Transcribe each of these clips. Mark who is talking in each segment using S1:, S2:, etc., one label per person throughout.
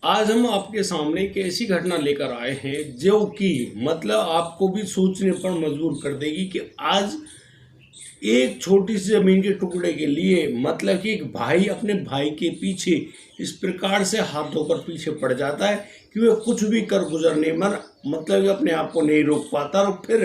S1: आज हम आपके सामने एक ऐसी घटना लेकर आए हैं जो कि मतलब आपको भी सोचने पर मजबूर कर देगी कि आज एक छोटी सी जमीन के टुकड़े के लिए मतलब कि एक भाई अपने भाई के पीछे इस प्रकार से हाथ धोकर पीछे पड़ जाता है कि वह कुछ भी कर गुजरने मर मतलब कि अपने आप को नहीं रोक पाता और फिर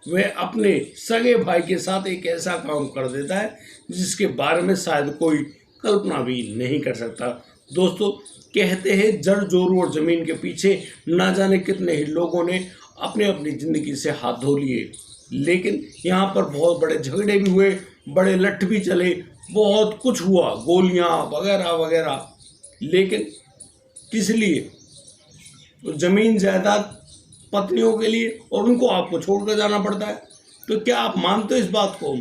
S1: वह अपने सगे भाई के साथ एक ऐसा काम कर देता है जिसके बारे में शायद कोई कल्पना भी नहीं कर सकता। दोस्तों, कहते हैं जड़ जोरू और जमीन के पीछे ना जाने कितने ही लोगों ने अपने अपनी जिंदगी से हाथ धो लिए, लेकिन यहाँ पर बहुत बड़े झगड़े भी हुए, बड़े लठ भी चले, बहुत कुछ हुआ, गोलियां वगैरह वगैरह। लेकिन किस लिए? तो जमीन जायदाद पत्नियों के लिए, और उनको आपको छोड़कर जाना पड़ता है। तो क्या आप मानते हो इस बात को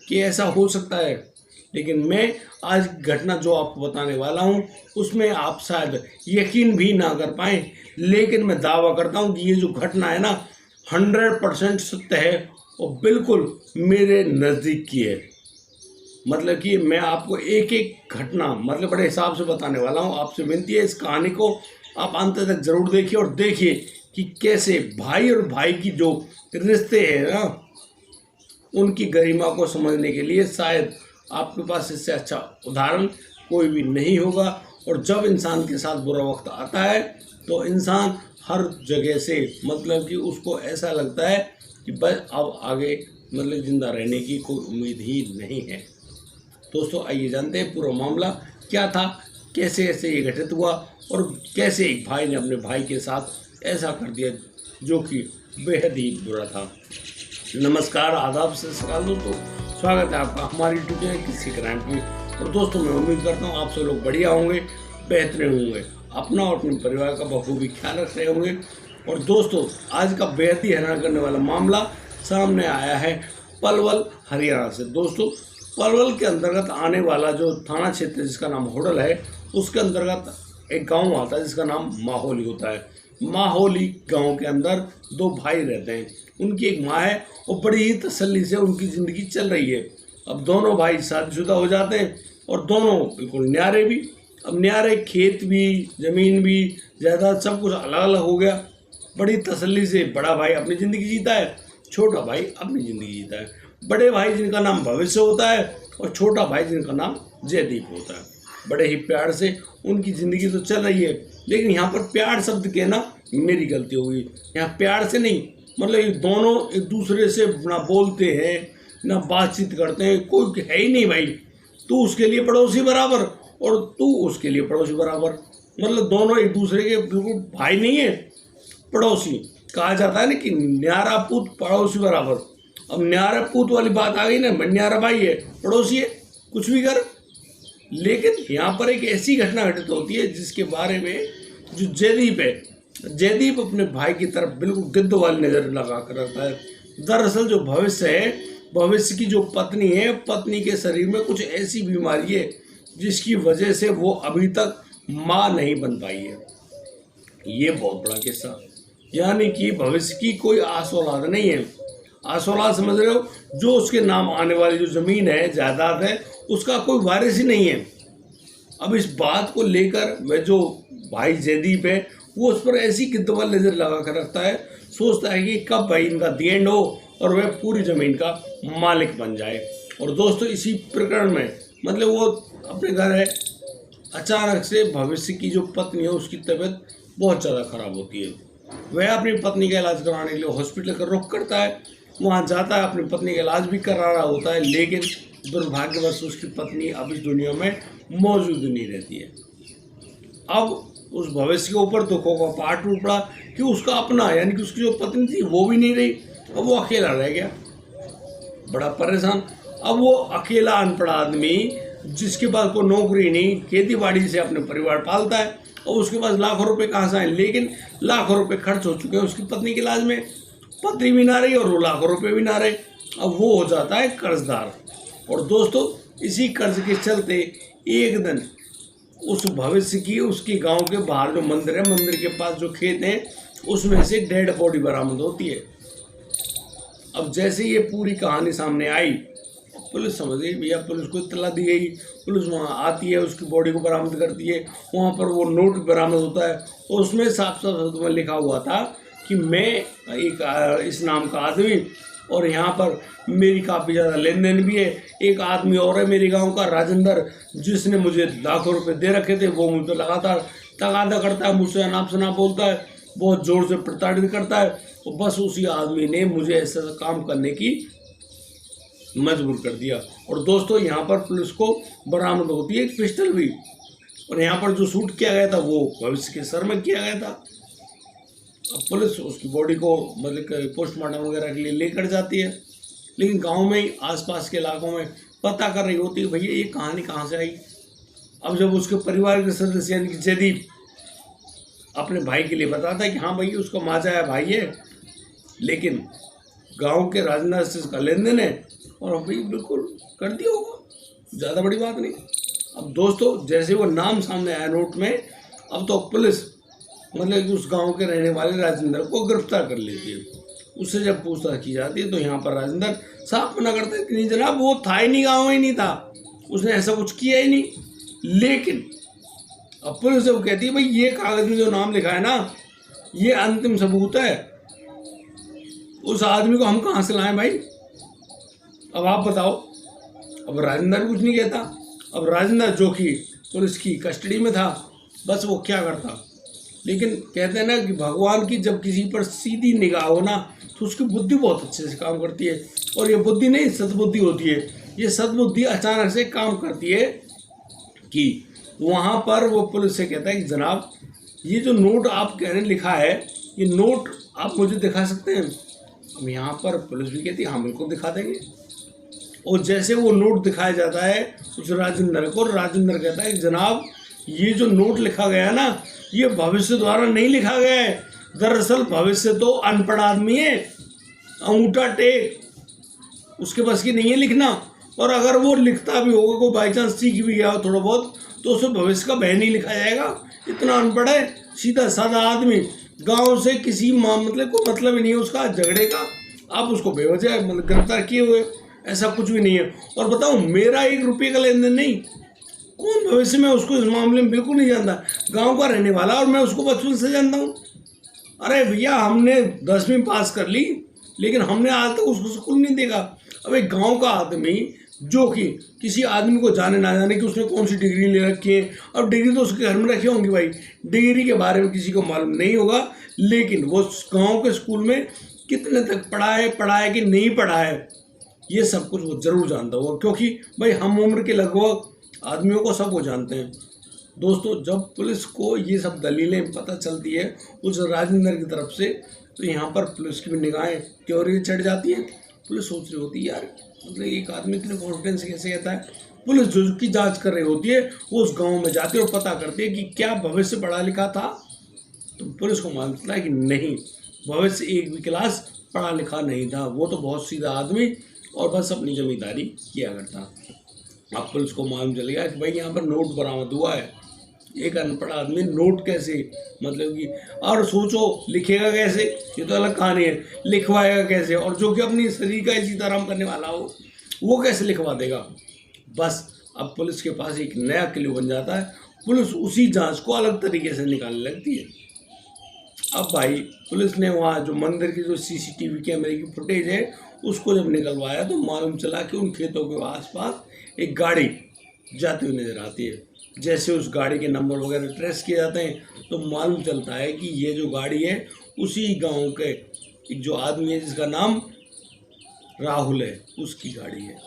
S1: कि ऐसा हो सकता है? लेकिन मैं आज घटना जो आपको बताने वाला हूँ उसमें आप शायद यकीन भी ना कर पाए, लेकिन मैं दावा करता हूँ कि ये जो घटना है ना 100% सत्य है और बिल्कुल मेरे नज़दीक की है। मतलब कि मैं आपको एक एक घटना मतलब बड़े हिसाब से बताने वाला हूँ। आपसे विनती है इस कहानी को आप अंत तक जरूर देखिए और देखिए कि कैसे भाई और भाई की जो रिश्ते हैं ना उनकी गरिमा को समझने के लिए शायद आपके पास इससे अच्छा उदाहरण कोई भी नहीं होगा। और जब इंसान के साथ बुरा वक्त आता है तो इंसान हर जगह से मतलब कि उसको ऐसा लगता है कि बस अब आगे मतलब ज़िंदा रहने की कोई उम्मीद ही नहीं है। दोस्तों, आइए जानते हैं पूरा मामला क्या था, कैसे ऐसे ये घटित हुआ और कैसे एक भाई ने अपने भाई के साथ ऐसा कर दिया जो कि बेहद ही बुरा था। नमस्कार, आदाब से सकाल दोस्तों, स्वागत है आपका हमारी यूट्यूब चैनल किसी क्राइम की। और दोस्तों, मैं उम्मीद करता हूँ आप सब लोग बढ़िया होंगे, बेहतरीन होंगे, अपना और अपने परिवार का बखूबी ख्याल रख रहे होंगे। और दोस्तों, आज का बेहद ही हैरान करने वाला मामला सामने आया है पलवल, हरियाणा से। दोस्तों, पलवल के अंतर्गत आने वाला जो थाना क्षेत्र जिसका नाम होडल है उसके अंतर्गत एक गाँव आता है जिसका नाम माहौली होता है। माहौली गांव के अंदर दो भाई रहते हैं, उनकी एक माँ है और बड़ी ही तसल्ली से उनकी ज़िंदगी चल रही है। अब दोनों भाई शादीशुदा हो जाते हैं और दोनों बिल्कुल न्यारे भी। अब न्यारे, खेत भी, ज़मीन भी, जायदाद सब कुछ अलग अलग हो गया। बड़ी तसल्ली से बड़ा भाई अपनी ज़िंदगी जीता है, छोटा भाई अपनी ज़िंदगी जीता है। बड़े भाई जिनका नाम भविष्य होता है और छोटा भाई जिनका नाम जयदीप होता है। बड़े ही प्यार से उनकी ज़िंदगी तो चल रही है, लेकिन यहाँ पर प्यार शब्द के ना मेरी गलती हो गई। यहाँ प्यार से नहीं, मतलब ये दोनों एक दूसरे से ना बोलते हैं ना बातचीत करते हैं, कोई है ही नहीं भाई। तू उसके लिए पड़ोसी बराबर और तू उसके लिए पड़ोसी बराबर, मतलब दोनों एक दूसरे के बिल्कुल भाई नहीं है, पड़ोसी। कहा जाता है ना कि न्यारा पूत पड़ोसी बराबर। अब न्यारा पूत वाली बात आ गई ना, न्यारा भाई है, पड़ोसी है, कुछ भी कर। लेकिन यहाँ पर एक ऐसी घटना घटित होती है जिसके बारे में जो जयदीप है, जयदीप अपने भाई की तरफ बिल्कुल गिद्ध वाली नज़र लगा कर रखता है। दरअसल जो भविष्य है, भविष्य की जो पत्नी है, पत्नी के शरीर में कुछ ऐसी बीमारी है जिसकी वजह से वो अभी तक माँ नहीं बन पाई है। ये बहुत बड़ा किस्सा, यानी कि भविष्य की कोई आस औलाद नहीं है। आस औलाद समझ रहे हो, जो उसके नाम आने वाली जो ज़मीन है, जायदाद है, उसका कोई वारिस ही नहीं है। अब इस बात को लेकर वह जो भाई जयदीप है वो उस पर ऐसी गिद्धवल नज़र लगा कर रखता है, सोचता है कि कब भाई इनका दी एंड हो और वह पूरी ज़मीन का मालिक बन जाए। और दोस्तों, इसी प्रकरण में मतलब वो अपने घर है, अचानक से भविष्य की जो पत्नी है उसकी तबीयत बहुत ज़्यादा खराब होती है। वह अपनी पत्नी का इलाज कराने के लिए हॉस्पिटल का रुख करता है, वहाँ जाता है, अपनी पत्नी का इलाज भी करा रहा होता है, लेकिन दुर्भाग्यवश उसकी पत्नी अब इस दुनिया में मौजूद नहीं रहती है। अब उस भविष्य के ऊपर दुखों का पहाड़ टूट पड़ा कि उसका अपना यानी कि उसकी जो पत्नी थी वो भी नहीं रही, अब वो अकेला रह गया, बड़ा परेशान। अब वो अकेला अनपढ़ आदमी जिसके पास कोई नौकरी नहीं, खेती बाड़ी से अपने परिवार पालता है और उसके पास लाखों रुपए कहाँ से आए, लेकिन लाखों रुपए खर्च हो चुके हैं उसकी पत्नी के इलाज में, पत्नी भी ना रही और वो लाखों रुपए भी ना रहे। अब वो हो जाता है कर्जदार। और दोस्तों, इसी कर्ज के चलते एक दिन उस भविष्य की उसके गांव के बाहर जो मंदिर है, मंदिर के पास जो खेत है, उसमें से डेड बॉडी बरामद होती है। अब जैसे ये पूरी कहानी सामने आई, पुलिस समझ गई भैया, पुलिस को इत्तला दी गई, पुलिस वहाँ आती है, उसकी बॉडी को बरामद करती है। वहाँ पर वो नोट बरामद होता है और उसमें साफ साफ शब्दों में लिखा हुआ था कि मैं एक इस नाम का आदमी, और यहाँ पर मेरी काफ़ी ज़्यादा लेन देन भी है। एक आदमी और है मेरे गांव का राजेंद्र, जिसने मुझे लाखों रुपए दे रखे थे, वो मुझ पर लगातार तगादा करता है, मुझसे अनाप शनाप बोलता है, बहुत ज़ोर से प्रताड़ित करता है। और बस उसी आदमी ने मुझे ऐसा काम करने की मजबूर कर दिया। और दोस्तों यहाँ पर पुलिस को बरामद होती है एक पिस्टल भी, और यहाँ पर जो शूट किया गया था वो भविष्य के सर में किया गया था। अब पुलिस उसकी बॉडी को मतलब पोस्टमार्टम वगैरह के लिए लेकर जाती है, लेकिन गांव में ही आसपास के इलाकों में पता कर रही होती है भैया ये कहानी कहाँ से आई। अब जब उसके परिवार के सदस्य यानी कि जयदीप अपने भाई के लिए बताता है कि हाँ भैया उसका माजा है, भाई है, लेकिन गांव के राजेंद्र से इसका लेन देन है, और भाई बिल्कुल कर दिया होगा, ज़्यादा बड़ी बात नहीं। अब दोस्तों जैसे वो नाम सामने आया नोट में, अब तो पुलिस मतलब कि उस गांव के रहने वाले राजेंद्र को गिरफ्तार कर लेती है। उससे जब पूछताछ की जाती है तो यहाँ पर राजेंद्र साफ मना करता है कि नहीं जनाब, वो था ही नहीं, गाँव ही नहीं था, उसने ऐसा कुछ किया ही नहीं। लेकिन अब पुलिस जब कहती है भाई ये कागज में जो नाम लिखा है ना, ये अंतिम सबूत है, उस आदमी को हम कहाँ से लाएं भाई, अब आप बताओ। अब राजेंद्र कुछ नहीं कहता। अब राजेंद्र जो कि पुलिस की कस्टडी में था, बस वो क्या करता, लेकिन कहते हैं ना कि भगवान की जब किसी पर सीधी निगाह हो ना, तो उसकी बुद्धि बहुत अच्छे से काम करती है। और ये बुद्धि नहीं सद्बुद्धि होती है। ये सद्बुद्धि अचानक से काम करती है कि वहाँ पर वो पुलिस से कहता है कि जनाब ये जो नोट आप कह रहे हैं लिखा है, ये नोट आप मुझे दिखा सकते हैं। अब यहाँ पर पुलिस भी कहती है हाँ बिल्कुल दिखा देंगे। और जैसे वो नोट दिखाया जाता है उस राजेंद्र को, राजेंद्र कहता है कि जनाब ये जो नोट लिखा गया है ना, ये भविष्य द्वारा नहीं लिखा गया है। दरअसल भविष्य तो अनपढ़ आदमी है, अंगूठा टेक, उसके बस की नहीं है लिखना। और अगर वो लिखता भी होगा, कोई बाई चांस सीख भी गया हो थोड़ा बहुत, तो उसे भविष्य का बह नहीं लिखा जाएगा। इतना अनपढ़ है, सीधा साधा आदमी, गांव से किसी मतलब कोई मतलब ही नहीं है उसका झगड़े का, आप उसको बेवजह मतलब गिरफ्तार किए हुए, ऐसा कुछ भी नहीं है। और बताओ मेरा 1 रुपये का लेन देन नहीं, कौन भविष्य में उसको इस मामले में बिल्कुल नहीं जानता, गांव का रहने वाला, और मैं उसको बचपन से जानता हूँ। अरे भैया हमने 10वीं पास कर ली, लेकिन हमने आज तक उसको स्कूल नहीं देखा। अब एक गांव का आदमी जो कि किसी आदमी को जाने ना जाने कि उसने कौन सी डिग्री ले रखी है, अब डिग्री तो उसके घर में रखी होंगी भाई, डिग्री के बारे में किसी को मालूम नहीं होगा, लेकिन वो गांव के स्कूल में कितने तक पढ़ा है कि नहीं पढ़ा है, ये सब कुछ वो जरूर जानता होगा, क्योंकि भाई हम उम्र के लगभग आदमियों को सब वो जानते हैं। दोस्तों जब पुलिस को ये सब दलीलें पता चलती है उस राजेंद्र की तरफ से, तो यहाँ पर पुलिस की भी निगाहें त्योरी चढ़ जाती हैं। पुलिस सोच रही होती है यार मतलब एक आदमी इतने कॉन्फिडेंस से कैसे कहता है। पुलिस जो की जांच कर रही होती है वो उस गांव में जाती है और पता करती है कि क्या भविष्य पढ़ा लिखा था। तो पुलिस को मालूम चलता है कि नहीं, भविष्य एक भी क्लास पढ़ा लिखा नहीं था, वो तो बहुत सीधा आदमी और बस अपनी जमींदारी किया करता। अब पुलिस को मालूम चल गया कि भाई यहाँ पर नोट बरामद हुआ है, एक अनपढ़ आदमी नोट कैसे मतलब कि, और सोचो लिखेगा कैसे, ये तो अलग कहानी है, लिखवाएगा कैसे, और जो कि अपनी शरीर का सीताराम करने वाला हो वो कैसे लिखवा देगा। बस अब पुलिस के पास एक नया क्लू बन जाता है, पुलिस उसी जांच को अलग तरीके से निकालने लगती है। अब भाई पुलिस ने वहाँ जो मंदिर की जो सीसीटीवी कैमरे की फुटेज है उसको जब निकलवाया तो मालूम चला कि उन खेतों के आसपास एक गाड़ी जाती हुई नजर आती है। जैसे उस गाड़ी के नंबर वगैरह ट्रेस किए जाते हैं तो मालूम चलता है कि ये जो गाड़ी है उसी गांव के एक जो आदमी है जिसका नाम राहुल है उसकी गाड़ी है।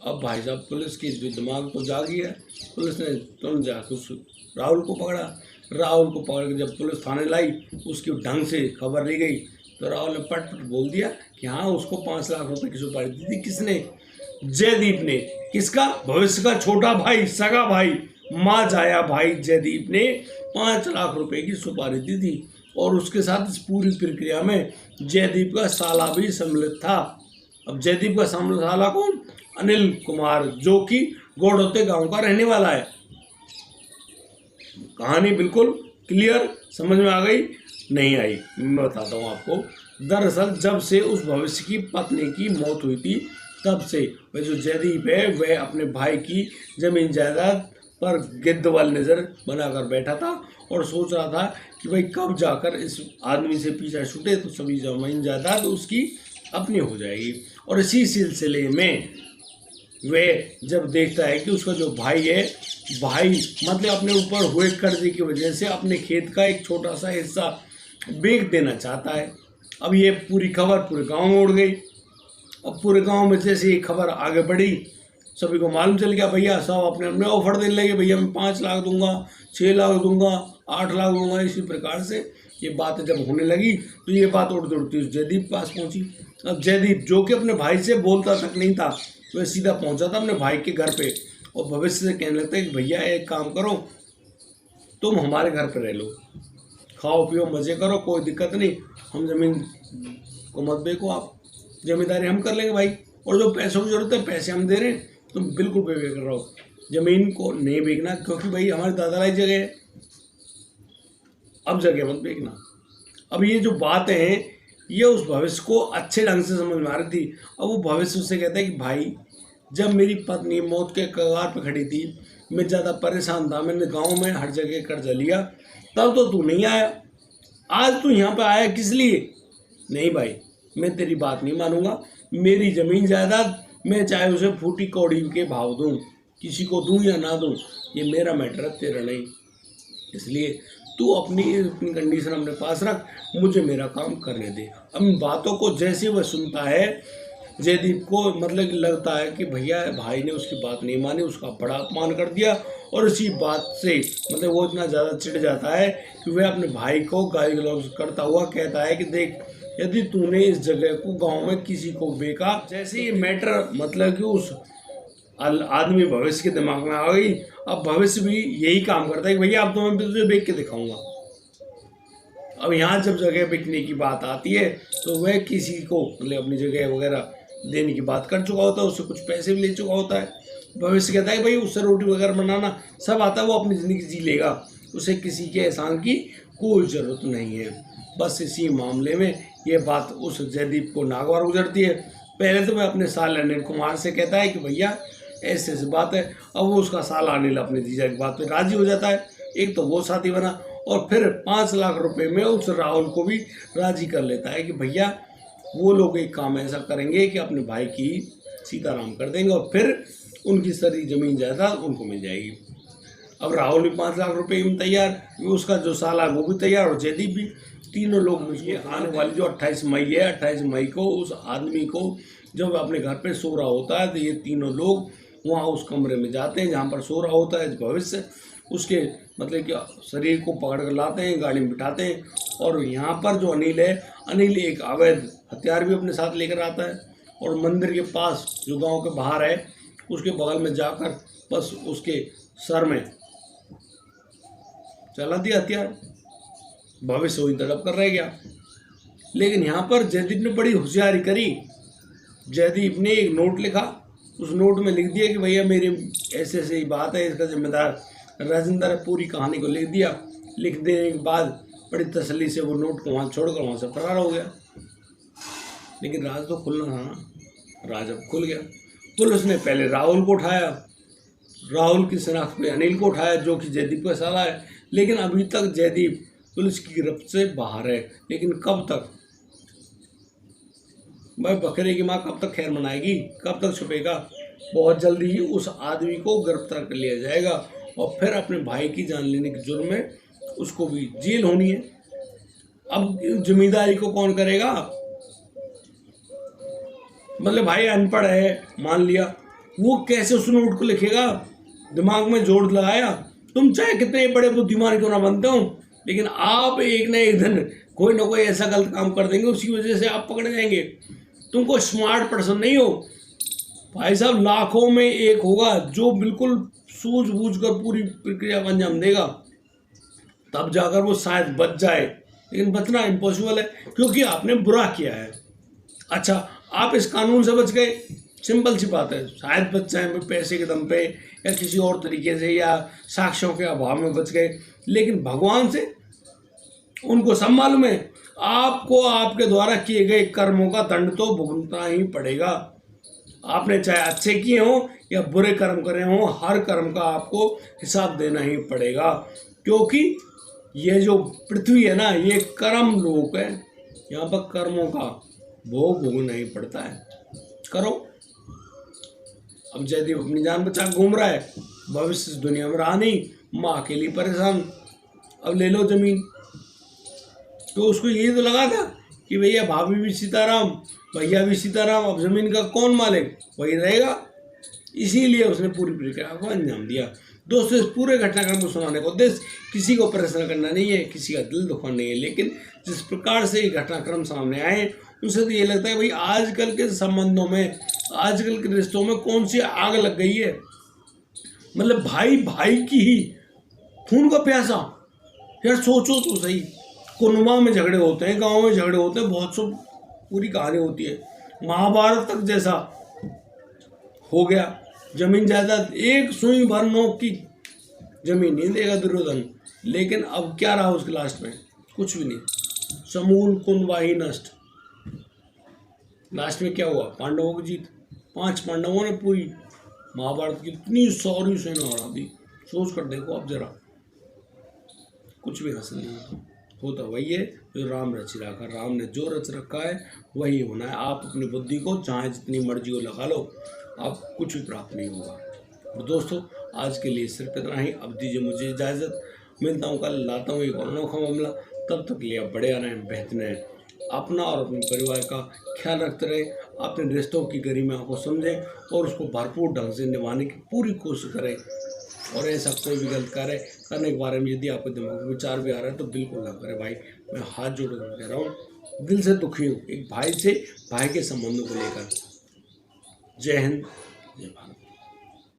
S1: अब भाई साहब पुलिस की जो दिमाग तो जागी है, पुलिस ने तुरंत जाकर उस राहुल को पकड़ा। राहुल को पकड़ के जब पुलिस थाने लाई उसकी ढंग से खबर ली गई तो राहुल ने पट पट बोल दिया कि हाँ उसको 5 लाख रुपए की सुपारी दी थी। किसने? जयदीप ने। किसका? भविष्य का छोटा भाई, सगा भाई, माँ जाया भाई जयदीप ने 5 लाख रुपए की सुपारी दी थी। और उसके साथ इस पूरी प्रक्रिया में जयदीप का साला भी सम्मिलित था। अब जयदीप का साला कौन? अनिल कुमार, जो कि गोड़ोते गांव का रहने वाला है। कहानी बिल्कुल क्लियर समझ में आ गई? नहीं आई? मैं बताता हूँ आपको। दरअसल जब से उस भविष्य की पत्नी की मौत हुई थी तब से वह जो जयदीप है वह अपने भाई की जमीन जायदाद पर गिद्ध वाली नज़र बनाकर बैठा था और सोच रहा था कि भाई कब जाकर इस आदमी से पीछा छूटे तो सभी जमीन जायदाद उसकी अपनी हो जाएगी। और इसी सिलसिले में वह जब देखता है कि उसका जो भाई है, भाई मतलब अपने ऊपर हुए कर्जे की वजह से अपने खेत का एक छोटा सा हिस्सा बेच देना चाहता है। अब ये पूरी खबर पूरे गांव में उड़ गई। अब पूरे गांव में जैसे ये खबर आगे बढ़ी, सभी को मालूम चल गया, भैया सब अपने अपने ऑफर देने लगे, भैया मैं 5 लाख दूंगा, 6 लाख दूंगा, 8 लाख दूंगा। इसी प्रकार से ये बात जब होने लगी तो ये बात उड़ती उड़ती उस जयदीप के पास पहुंची। अब जयदीप जो कि अपने भाई से बोलता तक नहीं था, वह सीधा पहुंचा था अपने भाई के घर पे और भविष्य से कहने लगता है कि भैया एक काम करो, तुम हमारे घर पर रह लो, खाओ पियो मज़े करो, कोई दिक्कत नहीं, हम ज़मीन को मत बेचो, आप जमींदारी हम कर लेंगे भाई, और जो पैसों की ज़रूरत है पैसे हम दे रहे हैं, तुम बिल्कुल बेफिक्र रहो, ज़मीन को नहीं बेचना क्योंकि भाई हमारे दादा की जगह है, अब जगह मत बेचना। अब ये जो बात है ये उस भविष्य को अच्छे ढंग से समझ में आ रही थी। अब वो भविष्य उससे कहता है कि भाई जब मेरी पत्नी मौत के कगार पर खड़ी थी, मैं ज़्यादा परेशान था, मैंने गांव में हर जगह कर्जा लिया, तब तो तू नहीं आया, आज तू यहाँ पे आया किस लिए? नहीं भाई मैं तेरी बात नहीं मानूंगा, मेरी ज़मीन जायदाद मैं चाहे उसे फूटी कौड़ी के भाव दूँ, किसी को दूँ या ना दूँ, ये मेरा मैटर है, तेरा नहीं। इसलिए तू अपनी कंडीशन अपने पास रख, मुझे मेरा काम करने दे। अब इन बातों को जैसे वह सुनता है, जयदीप को मतलब कि लगता है कि भैया भाई ने उसकी बात नहीं मानी, उसका बड़ा अपमान कर दिया, और इसी बात से मतलब वो इतना ज़्यादा चिढ़ जाता है कि वह अपने भाई को गाली गलौज करता हुआ कहता है कि देख, यदि तूने इस जगह को गांव में किसी को बेचा, जैसे ये मैटर मतलब कि उस आदमी भविष्य के दिमाग में आ गई। अब भविष्य भी यही काम करता है कि भैया अब तो मैं तुझे बेच के दिखाऊंगा। अब यहाँ जब जगह बिकने की बात आती है तो वह किसी को मतलब अपनी जगह वगैरह देने की बात कर चुका होता है, उससे कुछ पैसे भी ले चुका होता है। भविष्य कहता है भाई उससे रोटी वगैरह बनाना सब आता है, वो अपनी ज़िंदगी जी लेगा, उसे किसी के एहसान की कोई ज़रूरत नहीं है। बस इसी मामले में ये बात उस जयदीप को नागवार गुजरती है। पहले तो वह अपने साल अनिल कुमार से कहता है कि भैया ऐसे ऐसी बात है। अब वो उसका साला अनिल अपने जीजा की बात पे राजी हो जाता है, एक तो वो साथी बना, और फिर 5 लाख रुपए में उस राहुल को भी राजी कर लेता है कि भैया वो लोग एक काम ऐसा करेंगे कि अपने भाई की सीताराम कर देंगे और फिर उनकी सारी जमीन जायदाद उनको मिल जाएगी। अब राहुल भी 5 लाख रुपए में तैयार, उसका जो साला वो भी तैयार और जयदीप भी, तीनों लोग ये आने वाली जो 28 मई है, 28 मई को उस आदमी को जब अपने घर पे सो रहा होता है तो ये तीनों लोग वहाँ उस कमरे में जाते हैं जहाँ पर सो रहा होता है भविष्य, उसके मतलब कि शरीर को पकड़ कर लाते हैं, गाड़ी में बिठाते हैं, और यहाँ पर जो अनिल है, अनिल एक अवैध हथियार भी अपने साथ लेकर आता है और मंदिर के पास जो गांव के बाहर है उसके बगल में जाकर बस उसके सर में चला दिया हथियार। भविष्य वही तड़प कर रह गया। लेकिन यहाँ पर जयदीप ने बड़ी होशियारी करी। जयदीप ने एक नोट लिखा, उस नोट में लिख दिया कि भैया मेरी ऐसे ऐसी बात है, इसका जिम्मेदार राजेंद्र है, पूरी कहानी को लिख दिया। लिख देने के बाद बड़ी तसल्ली से वो नोट को वहाँ छोड़कर वहाँ से फरार हो गया। लेकिन राज तो खुलना था ना, राज अब खुल गया। पुलिस ने पहले राहुल को उठाया, राहुल की शनाख्त पे अनिल को उठाया जो कि जयदीप का साला है, लेकिन अभी तक जयदीप पुलिस की गिरफ्त से बाहर है। लेकिन कब तक भाई, बकरे की माँ कब तक खैर मनाएगी, कब तक छुपेगा? बहुत जल्दी ही उस आदमी को गिरफ्तार कर लिया जाएगा और फिर अपने भाई की जान लेने के जुर्म में उसको भी जेल होनी है। अब जिम्मेदारी को कौन करेगा? मतलब भाई अनपढ़ है मान लिया, वो कैसे उस नोट को लिखेगा? दिमाग में जोर लगाया। तुम चाहे कितने बड़े बुद्धिमान क्यों ना बनते हो, लेकिन आप एक ना एक दिन कोई ना कोई ऐसा गलत काम कर देंगे, उसकी वजह से आप पकड़े जाएंगे। तुम कोई स्मार्ट पर्सन नहीं हो भाई साहब, लाखों में एक होगा जो बिल्कुल सूझबूझ कर पूरी प्रक्रिया का अंजाम देगा, तब जाकर वो शायद बच जाए। लेकिन बचना इम्पॉसिबल है क्योंकि आपने बुरा किया है। अच्छा, आप इस कानून से बच गए, सिंपल सी बात है, शायद बच जाए पैसे के दम पे या किसी और तरीके से या साक्ष्यों के अभाव में बच गए, लेकिन भगवान से उनको सब मालूम है। आपको आपके द्वारा किए गए कर्मों का दंड तो भुगतना ही पड़ेगा। आपने चाहे अच्छे किए हों या बुरे कर्म करे हों, हर कर्म का आपको हिसाब देना ही पड़ेगा, क्योंकि ये जो पृथ्वी है ना, ये कर्म लोक है। यहाँ पर कर्मों का भोग भोगना ही पड़ता है। करो। अब जयदीप अपनी जान बचा घूम रहा है, भविष्य इस दुनिया में रहा नहीं, माँ अकेली परेशान, अब ले लो जमीन। तो उसको ये तो लगा था कि भैया भाभी भी सीताराम, भैया भी सीताराम, अब जमीन का कौन मालिक, वही रहेगा। इसीलिए उसने पूरी प्रक्रिया को अंजाम दिया। दोस्तों, इस पूरे घटनाक्रम को सुनाने का उद्देश्य किसी को परेशान करना नहीं है, किसी का दिल दुखाना नहीं है, लेकिन जिस प्रकार से ये घटनाक्रम सामने आए उनसे तो ये लगता है भाई आजकल के संबंधों में, आजकल के रिश्तों में कौन सी आग लग गई है। मतलब भाई भाई की ही खून का प्यासा। यार सोचो तो सही, कुनबा में झगड़े होते हैं, गांव में झगड़े होते हैं, बहुत सो पूरी कहानी होती है। महाभारत तक जैसा हो गया। जमीन जायदाद, एक सुई भर नोक की जमीन नहीं देगा दुर्योधन, लेकिन अब क्या रहा उसके लास्ट में? कुछ भी नहीं, समूल कुनबा ही नष्ट। लास्ट में क्या हुआ? पांडवों की जीत। 5 पांडवों ने पूरी महाभारत की इतनी सारी सेना हरा दी। सोच कर देखो अब जरा, कुछ भी हासिल नहीं होता। होता वही है जो राम रच रखा। राम ने जो रच रखा है वही होना है। आप अपनी बुद्धि को चाहे जितनी मर्जी को लगा लो, आप कुछ भी प्राप्त नहीं होगा। और दोस्तों, आज के लिए सिर्फ इतना ही। अब दीजिए मुझे इजाज़त। मिलता हूँ कल, लाता हूँ एक अनोखा मामला। तब तक लिए आप बड़े रहें, बेहतर रहें, अपना और अपने परिवार का ख्याल रखते रहें, अपने रिश्तों की गरिमा को समझें और उसको भरपूर ढंग से निभाने की पूरी कोशिश करें। और ऐसा कोई भी गलत कार्य करने के बारे में यदि आपके दिमाग में विचार भी आ रहा है तो बिल्कुल ना करें भाई। मैं हाथ जोड़ कर कह रहा हूँ, दिल से दुखी हूँ एक भाई से, भाई के संबंधों को लेकर। जय हिंद, जय भारत।